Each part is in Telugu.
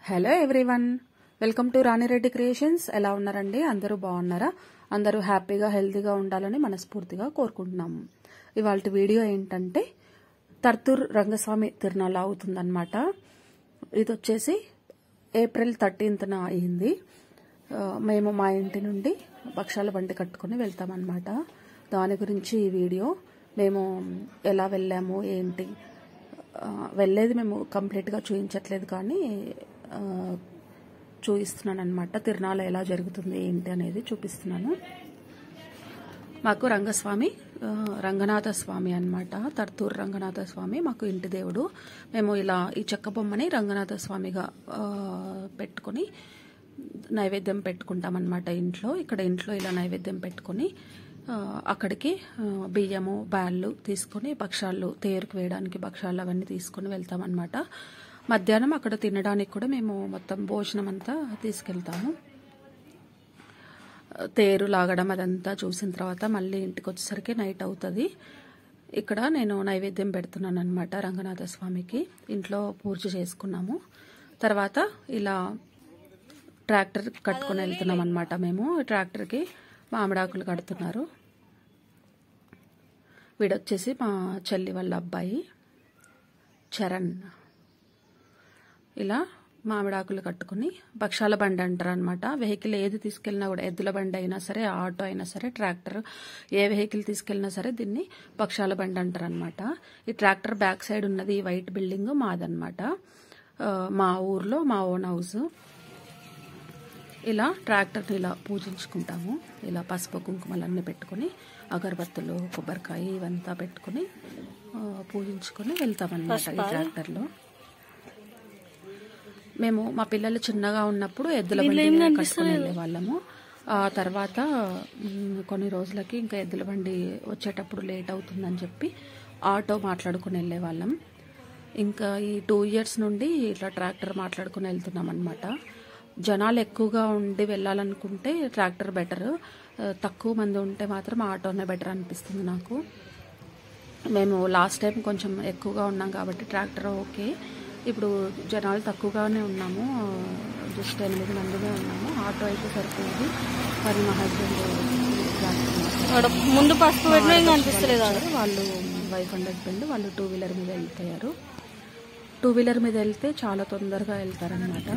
Hello everyone, welcome to Rani Reddy creations. ఎలా ఉన్నారండి? అందరూ బాగున్నారా? అందరూ హ్యాపీగా హెల్తీగా ఉండాలని మనస్ఫూర్తిగా కోరుకుంటున్నాము. ఇవాళ వీడియో ఏంటంటే తర్తూర్ రంగస్వామి తిరునాళ్ళ అవుతుందన్నమాట. ఇది వచ్చేసి ఏప్రిల్ 13న అయింది. మేము మా ఇంటి నుండి భక్షాల బండి కట్టుకుని వెళ్తామన్నమాట. దాని గురించి ఈ వీడియో. మేము ఎలా వెళ్ళాము ఏంటి వెళ్ళేది మేము కంప్లీట్గా చూపించట్లేదు, కానీ చూపిస్తున్నాను అనమాట. తిరునాళ్ళ ఎలా జరుగుతుంది ఏంటి అనేది చూపిస్తున్నాను. మాకు రంగనాథ స్వామి అనమాట. తర్తూర్ రంగనాథ స్వామి మాకు ఇంటి దేవుడు. మేము ఇలా ఈ చెక్క బొమ్మని రంగనాథ స్వామిగా పెట్టుకుని నైవేద్యం పెట్టుకుంటామన్నమాట ఇంట్లో. ఇక్కడ ఇంట్లో ఇలా నైవేద్యం పెట్టుకుని అక్కడికి బియ్యము బ్యాళ్ళు తీసుకుని భక్షాలు తేరుకు వేయడానికి భక్షాలు అవన్నీ తీసుకుని వెళ్తామన్నమాట. మధ్యాహ్నం అక్కడ తినడానికి కూడా మేము మొత్తం భోజనం అంతా తీసుకెళ్తాము. తేరు లాగడం అదంతా చూసిన తర్వాత మళ్ళీ ఇంటికి వచ్చేసరికి నైట్ అవుతుంది. ఇక్కడ నేను నైవేద్యం పెడుతున్నాను అనమాట రంగనాథ స్వామికి. ఇంట్లో పూజ చేసుకున్నాము. తర్వాత ఇలా ట్రాక్టర్ కట్టుకుని వెళ్తున్నాం అనమాట. మేము ట్రాక్టర్కి మామిడాకులు కడుతున్నారు. వీడొచ్చేసి మా చెల్లి వాళ్ళ అబ్బాయి చరణ్. ఇలా మామిడాకులు కట్టుకుని భక్షాల బండి అంటారు అనమాట. వెహికల్ ఏది తీసుకెళ్ళినా కూడా, ఎద్దుల బండి అయినా సరే, ఆటో అయినా సరే, ట్రాక్టర్ ఏ వెహికల్ తీసుకెళ్ళినా సరే దీన్ని భక్షాల బండి అంటారు అనమాట. ఈ ట్రాక్టర్ బ్యాక్ సైడ్ ఉన్నది ఈ వైట్ బిల్డింగ్ మాదనమాట. మా ఊర్లో మా ఓన్ హౌస్. ఇలా ట్రాక్టర్ని ఇలా పూజించుకుంటాము. ఇలా పసుపు కుంకుమలన్నీ పెట్టుకుని అగరబత్తులు కొబ్బరికాయ ఇవంతా పెట్టుకుని పూజించుకొని వెళ్తామన్నమాట ఈ ట్రాక్టర్లో. మేము మా పిల్లలు చిన్నగా ఉన్నప్పుడు ఎద్దుల బండి కట్టుకుని వెళ్ళే వాళ్ళము. ఆ తర్వాత కొన్ని రోజులకి ఇంకా ఎద్దుల బండి వచ్చేటప్పుడు లేట్ అవుతుందని చెప్పి ఆటో మాట్లాడుకుని వెళ్ళే వాళ్ళం. ఇంకా ఈ 2 years నుండి ఇట్లా ట్రాక్టర్ మాట్లాడుకుని వెళ్తున్నాం అనమాట. జనాలు ఎక్కువగా ఉండి వెళ్ళాలనుకుంటే ట్రాక్టర్ బెటర్, తక్కువ మంది ఉంటే మాత్రం ఆటోనే బెటర్ అనిపిస్తుంది నాకు. మేము లాస్ట్ టైం కొంచెం ఎక్కువగా ఉన్నాం కాబట్టి ట్రాక్టర్ ఓకే. ఇప్పుడు జనాలు తక్కువగానే ఉన్నాము, జస్ట్ 8 మందినే ఉన్నాము. ఆటో అయితే సరిపోయింది. మరి మా హస్బెండ్ ముందు పసుపు వాళ్ళు వైఫ్ అండ్ హస్బెండ్ వాళ్ళు 2 wheeler మీద వెళ్తారు. 2 wheeler మీద వెళ్తే చాలా తొందరగా వెళ్తారనమాట.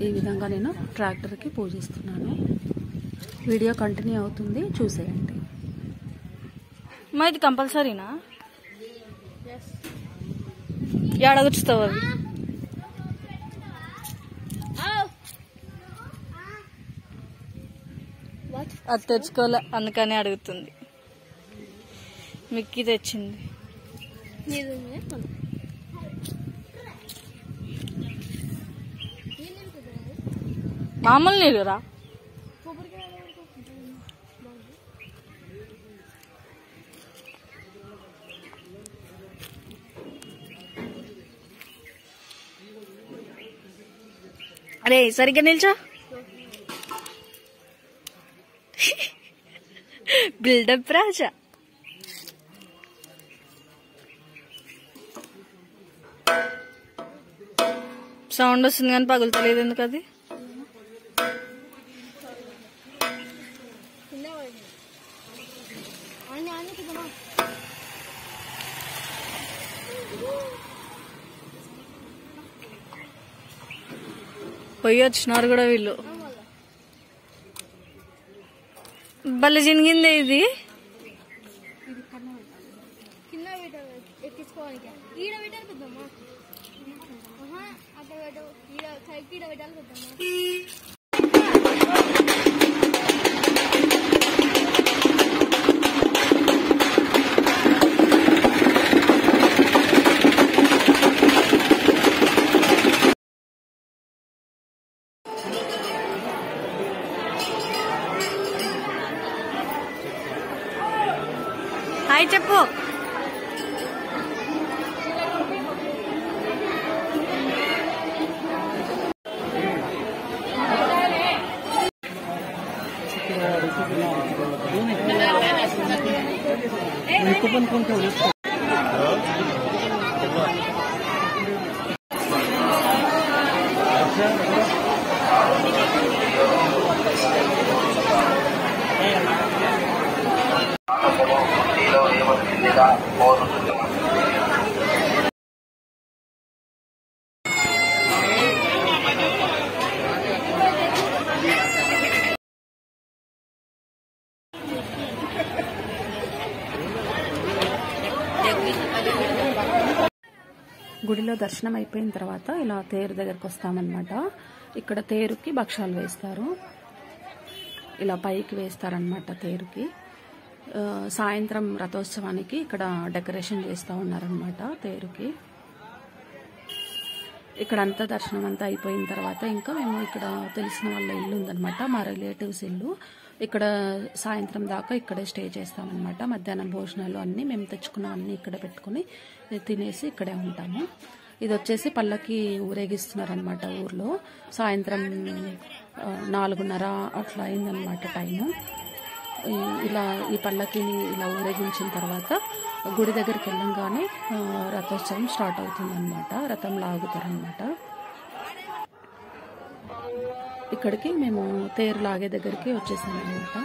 ఈ విధంగా నేను ట్రాక్టర్కి పూజిస్తున్నాను. వీడియో కంటిన్యూ అవుతుంది, చూసేయండి. మా ఇది కంపల్సరీనా? ఎడగొచ్చుతావు అవి? అది తెచ్చుకోలే, అందుకని అడుగుతుంది. మిక్కీ తెచ్చింది. మామూలు నీళ్ళురా. అరే సరిగ్గా నిల్చో. బిల్డప్ రాజా. సౌండ్ వస్తుంది కానీ పగులుతలేదు ఎందుకు? అది పోయి వచ్చినారు కూడా వీళ్ళు. భలే జినిగిందే ఇది. హాయ్ చెప్పు. గుడిలో దర్శనం అయిపోయిన తర్వాత ఇలా తేరు దగ్గరకు వస్తామన్నమాట. ఇక్కడ తేరుకి భక్షాలు వేస్తారు, ఇలా పైకి వేస్తారనమాట తేరుకి. సాయంత్రం రథోత్సవానికి ఇక్కడ డెకరేషన్ చేస్తూ ఉన్నారనమాట తేరుకి. ఇక్కడ అంతా దర్శనం అంతా అయిపోయిన తర్వాత ఇంకా మేము ఇక్కడ తెలిసిన వాళ్ళ ఇల్లు ఉందనమాట, మా రిలేటివ్స్ ఇల్లు. ఇక్కడ సాయంత్రం దాకా ఇక్కడే స్టే చేస్తామన్నమాట. మధ్యాహ్నం భోజనాలు అన్నీ మేము తెచ్చుకున్నవన్నీ ఇక్కడ పెట్టుకుని తినేసి ఇక్కడే ఉంటాము. ఇది వచ్చేసి పల్లకి ఊరేగిస్తున్నారనమాట ఊర్లో. సాయంత్రం 4:30 అట్లా అయిందనమాట టైము. ఇలా ఈ పల్లకిని ఇలా ఊరేగించిన తర్వాత గుడి దగ్గరికి వెళ్ళంగానే రథోత్సవం స్టార్ట్ అవుతుందన్నమాట. రథం లాగుతారనమాట. ఇక్కడికి మేము తేరు లాగే దగ్గరికి వచ్చేసామన్నమాట.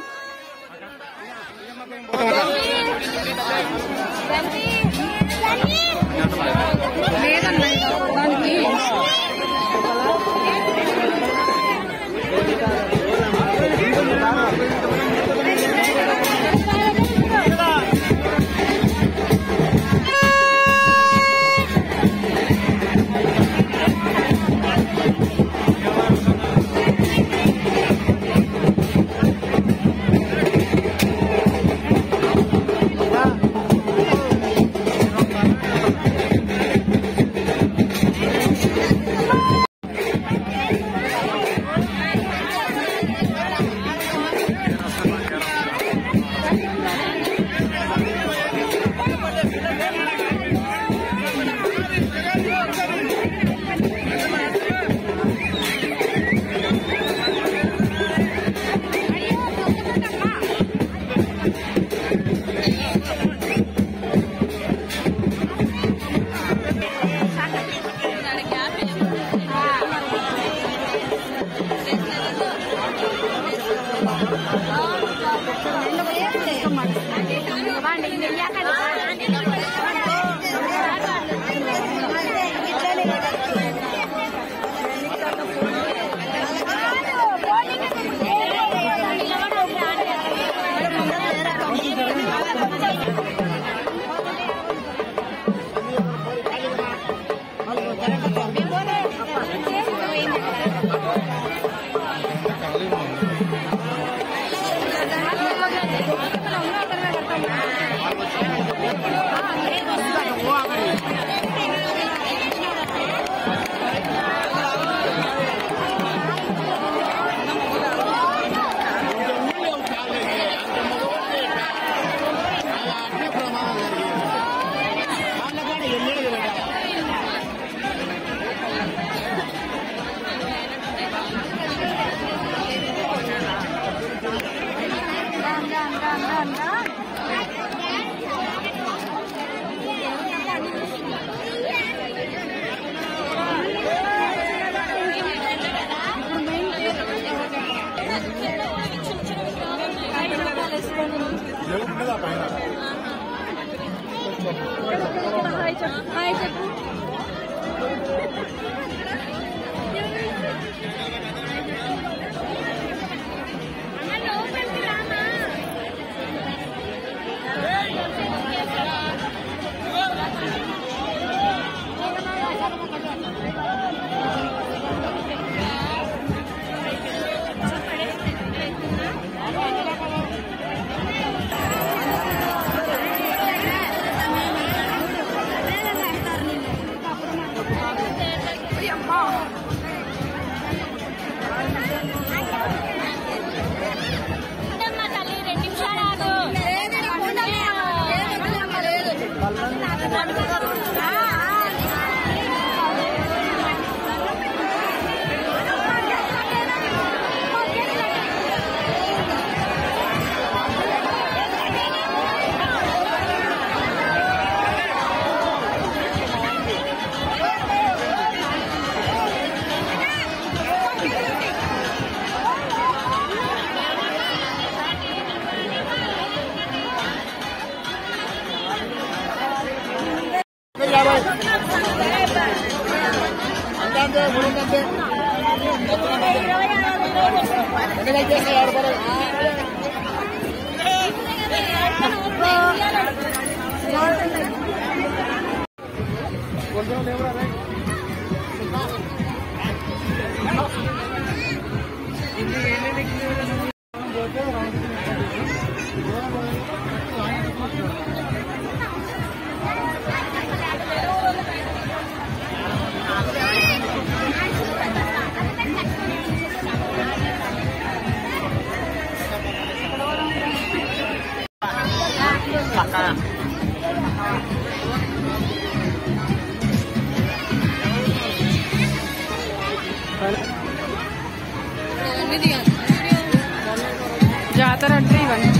జాతర అంటే ఇవన్నీ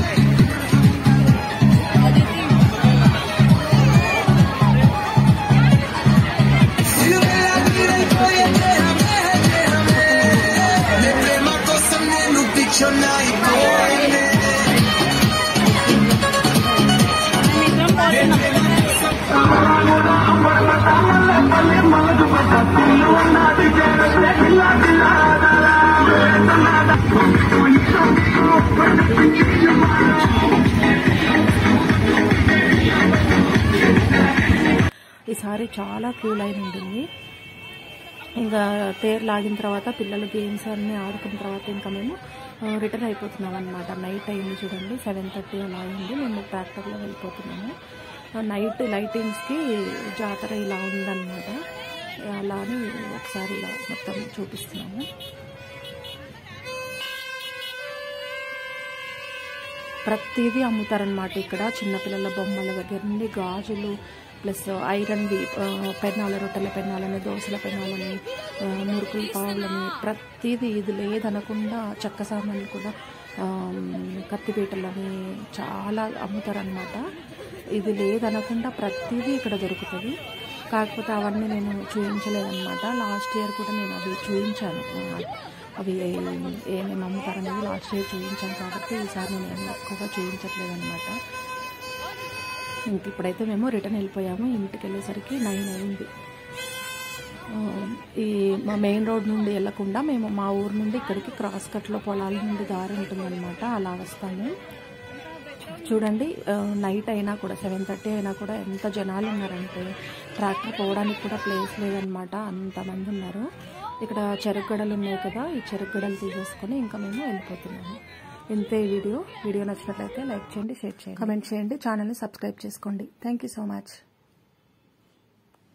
ఈసారి చాలా క్యూ లైన్ ఉంటుంది. ఇంకా తేరు లాగిన తర్వాత పిల్లలు గేమ్స్ అన్నీ ఆడుకున్న తర్వాత ఇంకా మేము రిటర్న్ అయిపోతున్నాం అనమాట. నైట్ అయింది చూడండి, 7:30 అలా అయింది. మేము ట్రాక్టర్లో వెళ్ళిపోతున్నాము. నైట్ లైటింగ్స్కి జాతర ఇలా ఉందన్నమాట. అలా అని ఒకసారి ఇలా మొత్తం చూపిస్తున్నాము. ప్రతిదీ అమ్ముతారనమాట ఇక్కడ. చిన్నపిల్లల బొమ్మల దగ్గర నుండి గాజులు ప్లస్ ఐరన్వి పెన్నాల, రొట్టెల పెన్నాలని, దోశల పెన్నాలని, మురుకుల పావులని, ప్రతిదీ ఇది లేదనకుండా చెక్క సామాన్లు కూడా, కత్తిపీటలని చాలా అమ్ముతారనమాట. ఇది లేదనకుండా ప్రతిదీ ఇక్కడ దొరుకుతుంది. కాకపోతే అవన్నీ నేను చూపించలేదన్నమాట. లాస్ట్ ఇయర్ కూడా నేను అవి చూపించాను. అవి ఏమేమి అమ్ముతారనేది లాస్ట్ ఇయర్ చూపించాను కాబట్టి ఈసారి నేను ఎక్కువగా చూపించట్లేదు అనమాట. ఇంక ఇప్పుడైతే మేము రిటర్న్ వెళ్ళిపోయాము. ఇంటికి వెళ్ళేసరికి 9 అయింది. ఈ మా మెయిన్ రోడ్ నుండి వెళ్ళకుండా మేము మా ఊరు నుండి ఇక్కడికి క్రాస్ కట్లో పొలాల నుండి దారి ఉంటుందన్నమాట. అలా వస్తాము. చూడండి, నైట్ అయినా కూడా 7:30 అయినా కూడా ఎంత జనాలు ఉన్నారంటే ట్రాక్టర్ పోవడానికి కూడా ప్లేస్ లేదనమాట. అంతమంది ఉన్నారు. ఇక్కడ చెరుకు గడలు ఉన్నాయి కదా, ఈ చెరుకు గడలు తీసేసుకొని ఇంకా మేము వెళ్ళిపోతున్నాము. ఇంతే వీడియో నచ్చినట్లయితే లైక్ చేయండి, షేర్ చేయండి, కామెంట్ చేయండి, ఛానల్ని సబ్స్క్రైబ్ చేసుకోండి. Thank you so much.